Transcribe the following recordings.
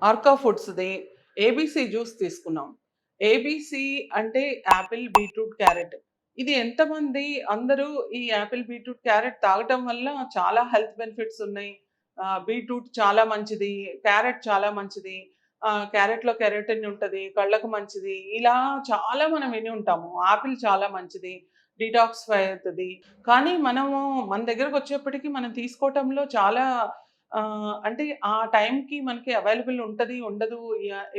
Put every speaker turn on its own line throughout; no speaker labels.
Arka ఫుడ్స్‌ది ABC juice తీసుకున్నాం. ABC అంటే Apple, beetroot, carrot. ఇది ఎంతమంది అందరూ ఈ యాపిల్, బీట్రూట్, క్యారట్ తాగటం వల్ల చాలా హెల్త్ బెనిఫిట్స్ ఉన్నాయి. బీట్రూట్ చాలా మంచిది. క్యారట్ చాలా మంచిది. క్యారట్‌లో కెరటిన్ ఉంటది. కళ్ళకు మంచిది. ఇలా చాలా మనం విని ఉంటాము. ఆపిల్ చాలా మంచిది. డీటాక్సిఫై అవుతది. కానీ మనము మన దగ్గరకొచ్చేప్పటికి మనం తీసుకోవటంలో చాలా అంటే ఆ టైంకి మనకి అవైలబుల్ ఉంటది, ఉండదు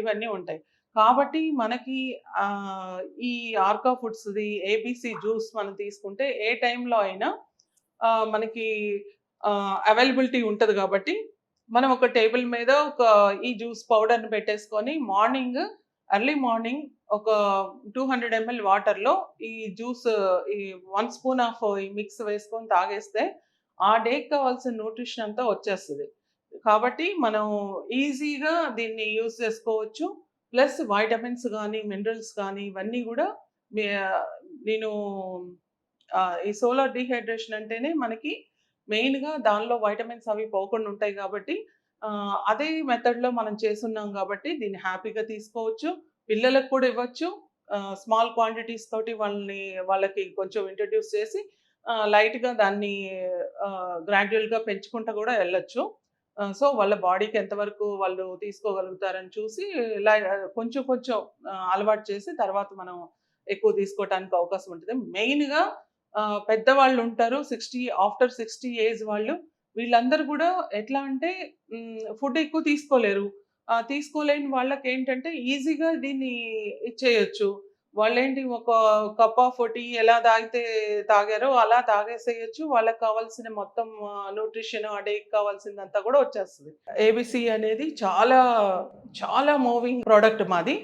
ఇవన్నీ ఉంటాయి. కాబట్టి మనకి ఈ ఆర్కా ఫుడ్స్‌ది ఏబీసీ జ్యూస్ మనం తీసుకుంటే ఏ టైంలో అయినా మనకి అవైలబిలిటీ ఉంటది గాబట్టి, మనం ఒక టేబుల్ మీద ఈ జ్యూస్ పౌడర్‌ని పెట్టేసుకొని ఎర్లీ మార్నింగ్ ఒక 200 ఎంఎల్ వాటర్‌లో ఈ జ్యూస్ ఈ 1 స్పూన్ ఆఫ్ ఈ మిక్స్ వేసుకొని తాగేస్తే, ఆ డేకి కావాల్సిన న్యూట్రిషన్ అంతా వచ్చేస్తది. కాబట్టి మనం ఈజీగా దీన్ని యూజ్ చేసుకోవచ్చు. ప్లస్ వైటమిన్స్ గానీ, మినరల్స్ గానీ ఇవన్నీ గూడా మే నేను ఈ సోలార్ డీహైడ్రేషన్ అంటేనే మనకి మెయిన్‌గా దానిలో వైటమిన్స్ అవి పోకుండా ఉంటాయి గాబట్టి, అదే మెథడ్‌లో మనం చేసున్నాం గాబట్టి దీన్ని హ్యాపీగా తీసుకోవచ్చు. పిల్లలకు కూడా ఇవ్వచ్చు. స్మాల్ క్వాంటిటీస్ తోటి వాళ్ళకి కొంచెం ఇంట్రొడ్యూస్ చేసి లైట్‌గా దాన్ని గ్రాడ్యుయల్‌గా పెంచుకుంటూ గూడా వెళ్ళొచ్చు. సో, వాళ్ళ బాడీకి ఎంతవరకు వాళ్ళు తీసుకోగలుగుతారని చూసి ఇలా కొంచెం కొంచెం అలవాటు చేసి తర్వాత మనం ఎక్కువ తీసుకోవటానికి అవకాశం ఉంటది. మెయిన్‌గా పెద్దవాళ్ళుంటారు. ఆఫ్టర్ 60 ఏజ్ వాళ్ళు. వీళ్ళందరూ గూడా ఎట్లా అంటే ఫుడ్ ఎక్కువ తీసుకోలేరు. తీసుకోలేని వాళ్ళకేంటంటే ఈజీగా దీన్ని ఇచ్చేయొచ్చు. వాళ్ళేంటి ఒక కప్ ఆఫ్ టీ ఎలా తాగారో అలా తాగేసేయొచ్చు. వాళ్ళకి కావాల్సిన మొత్తం న్యూట్రిషన్ ఆ డేకి కావాల్సిందంతా గూడా వచ్చేస్తది. ఏబీసీ అనేది చాలా, చాలా మూవింగ్ ప్రొడక్ట్ మాది.